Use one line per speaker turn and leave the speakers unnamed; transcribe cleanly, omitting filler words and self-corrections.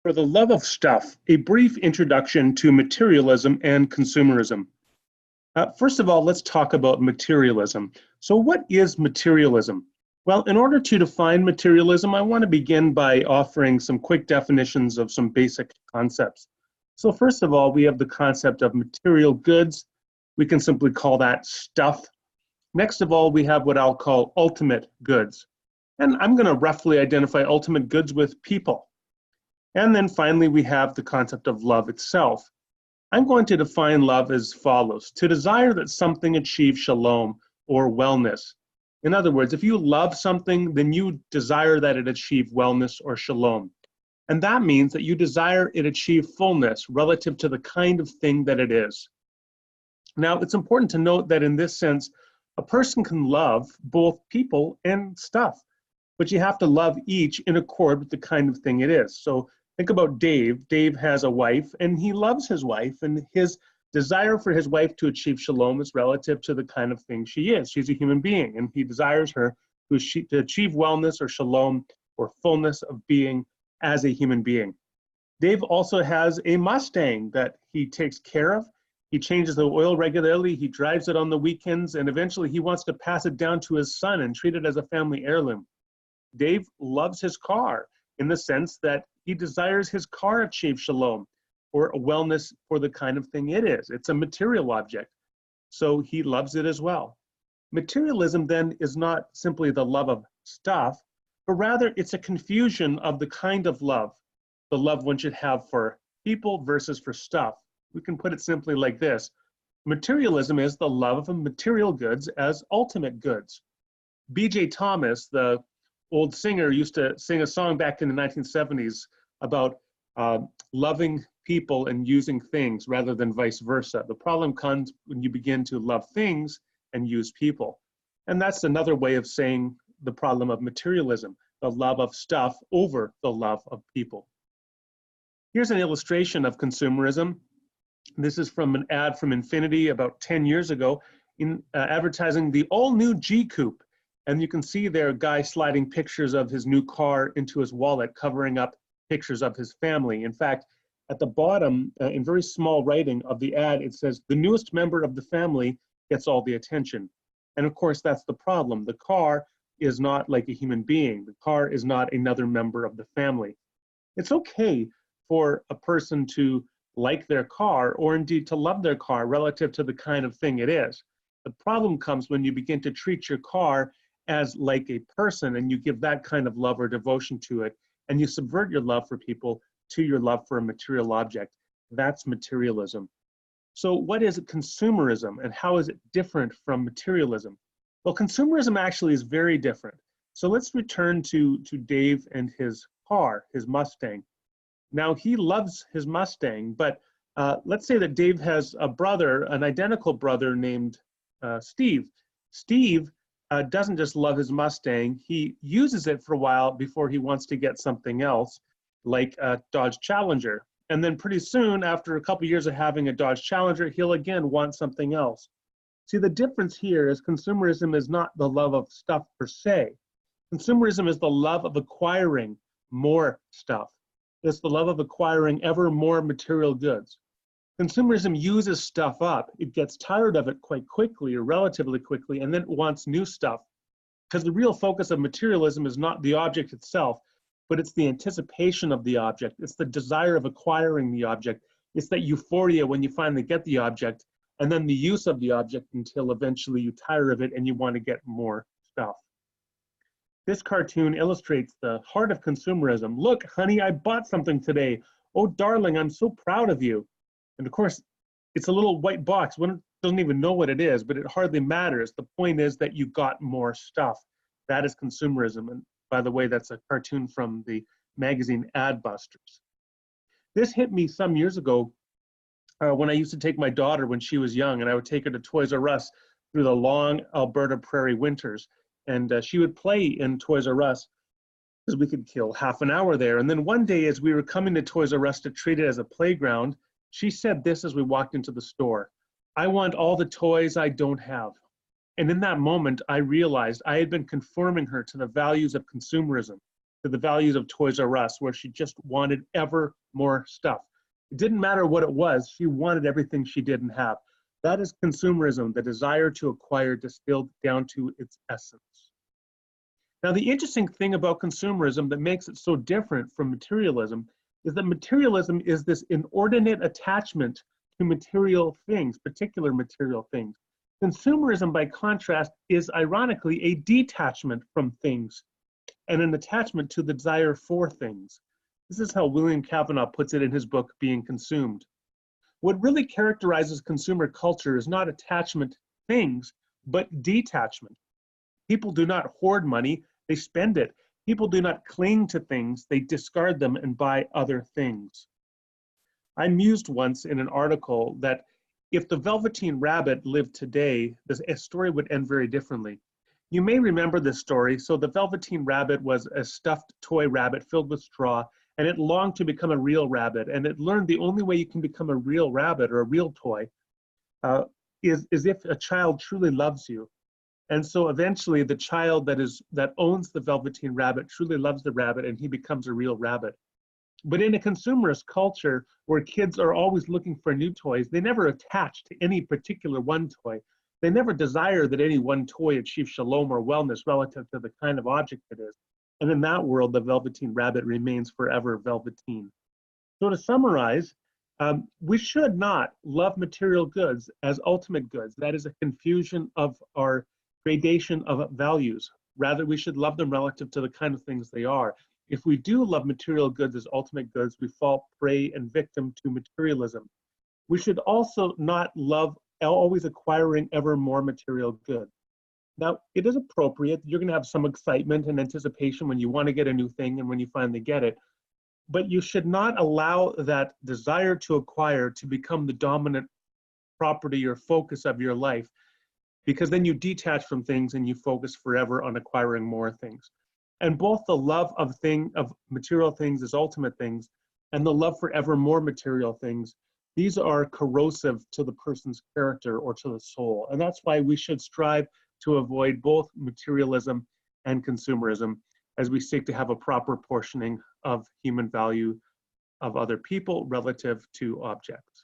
For the love of stuff, a brief introduction to materialism and consumerism. First of all, let's talk about materialism. So, what is materialism? Well, in order to define materialism, I want to begin by offering some quick definitions of some basic concepts. So, first of all, we have the concept of material goods. We can simply call that stuff. Next of all, we have what I'll call ultimate goods. And I'm going to roughly identify ultimate goods with people. And then finally, we have the concept of love itself. I'm going to define love as follows: to desire that something achieve shalom or wellness. In other words, if you love something, then you desire that it achieve wellness or shalom. And that means that you desire it achieve fullness relative to the kind of thing that it is. Now, it's important to note that in this sense, a person can love both people and stuff, but you have to love each in accord with the kind of thing it is. So think about Dave. Dave has a wife and he loves his wife, and his desire for his wife to achieve shalom is relative to the kind of thing she is. She's a human being, and he desires her to achieve wellness or shalom or fullness of being as a human being. Dave also has a Mustang that he takes care of. He changes the oil regularly, he drives it on the weekends, and eventually he wants to pass it down to his son and treat it as a family heirloom. Dave loves his car in the sense that he desires his car achieve shalom or a wellness for the kind of thing it is. It's a material object, so he loves it as well. Materialism then is not simply the love of stuff, but rather it's a confusion of the kind of love, the love one should have for people versus for stuff. We can put it simply like this: materialism is the love of material goods as ultimate goods. B.J. Thomas, the old singer, used to sing a song back in the 1970s about loving people and using things rather than vice versa. The problem comes when you begin to love things and use people. And that's another way of saying the problem of materialism, the love of stuff over the love of people. Here's an illustration of consumerism. This is from an ad from Infiniti about 10 years ago in advertising the all-new G Coupe. And you can see there a guy sliding pictures of his new car into his wallet, covering up pictures of his family. In fact, at the bottom, in very small writing of the ad, it says, "The newest member of the family gets all the attention." And of course, that's the problem. The car is not like a human being. The car is not another member of the family. It's okay for a person to like their car, or indeed to love their car relative to the kind of thing it is. The problem comes when you begin to treat your car as like a person, and you give that kind of love or devotion to it, and you subvert your love for people to your love for a material object. That's materialism. So what is consumerism, and how is it different from materialism? Well, consumerism actually is very different. So let's return to Dave and his car, his Mustang. Now, he loves his Mustang, but let's say that Dave has a brother, an identical brother named Steve. Steve doesn't just love his Mustang, he uses it for a while before he wants to get something else, like a Dodge Challenger. And then pretty soon, after a couple years of having a Dodge Challenger, he'll again want something else. See, the difference here is consumerism is not the love of stuff per se. Consumerism is the love of acquiring more stuff. It's the love of acquiring ever more material goods. Consumerism uses stuff up. It gets tired of it quite quickly or relatively quickly, and then it wants new stuff. Because the real focus of materialism is not the object itself, but it's the anticipation of the object. It's the desire of acquiring the object. It's that euphoria when you finally get the object, and then the use of the object until eventually you tire of it and you want to get more stuff. This cartoon illustrates the heart of consumerism. Look, honey, I bought something today. Oh, darling, I'm so proud of you. And of course, it's a little white box. One doesn't even know what it is, but it hardly matters. The point is that you got more stuff. That is consumerism. And by the way, that's a cartoon from the magazine Adbusters. This hit me some years ago when I used to take my daughter when she was young, and I would take her to Toys R Us through the long Alberta prairie winters. And she would play in Toys R Us because we could kill half an hour there. And then one day, as we were coming to Toys R Us to treat it as a playground, she said this as we walked into the store: "I want all the toys I don't have." And in that moment, I realized I had been conforming her to the values of consumerism. to the values of Toys R Us, where she just wanted ever more stuff. It didn't matter what it was, she wanted everything she didn't have. That is consumerism, the desire to acquire distilled down to its essence. Now, the interesting thing about consumerism that makes it so different from materialism is that materialism is this inordinate attachment to material things, particular material things. Consumerism, by contrast, is ironically a detachment from things and an attachment to the desire for things. This is how William Cavanaugh puts it in his book, Being Consumed. What really characterizes consumer culture is not attachment to things, but detachment. People do not hoard money, they spend it. People do not cling to things, they discard them and buy other things. I mused once in an article that if the Velveteen Rabbit lived today, the story would end very differently. You may remember this story. So the Velveteen Rabbit was a stuffed toy rabbit filled with straw, and it longed to become a real rabbit. And it learned the only way you can become a real rabbit or a real toy is if a child truly loves you. And so eventually the child that owns the Velveteen Rabbit truly loves the rabbit, and he becomes a real rabbit. But in a consumerist culture where kids are always looking for new toys, they never attach to any particular one toy. They never desire that any one toy achieve shalom or wellness relative to the kind of object it is. And in that world, the Velveteen Rabbit remains forever velveteen. So to summarize, we should not love material goods as ultimate goods. That is a confusion of our gradation of values. Rather, we should love them relative to the kind of things they are. If we do love material goods as ultimate goods, we fall prey and victim to materialism. We should also not love always acquiring ever more material goods. Now, it is appropriate. You're going to have some excitement and anticipation when you want to get a new thing and when you finally get it. But you should not allow that desire to acquire to become the dominant property or focus of your life, because then you detach from things and you focus forever on acquiring more things. And both the love of material things as ultimate things and the love for ever more material things, these are corrosive to the person's character or to the soul. And that's why we should strive to avoid both materialism and consumerism as we seek to have a proper portioning of human value of other people relative to objects.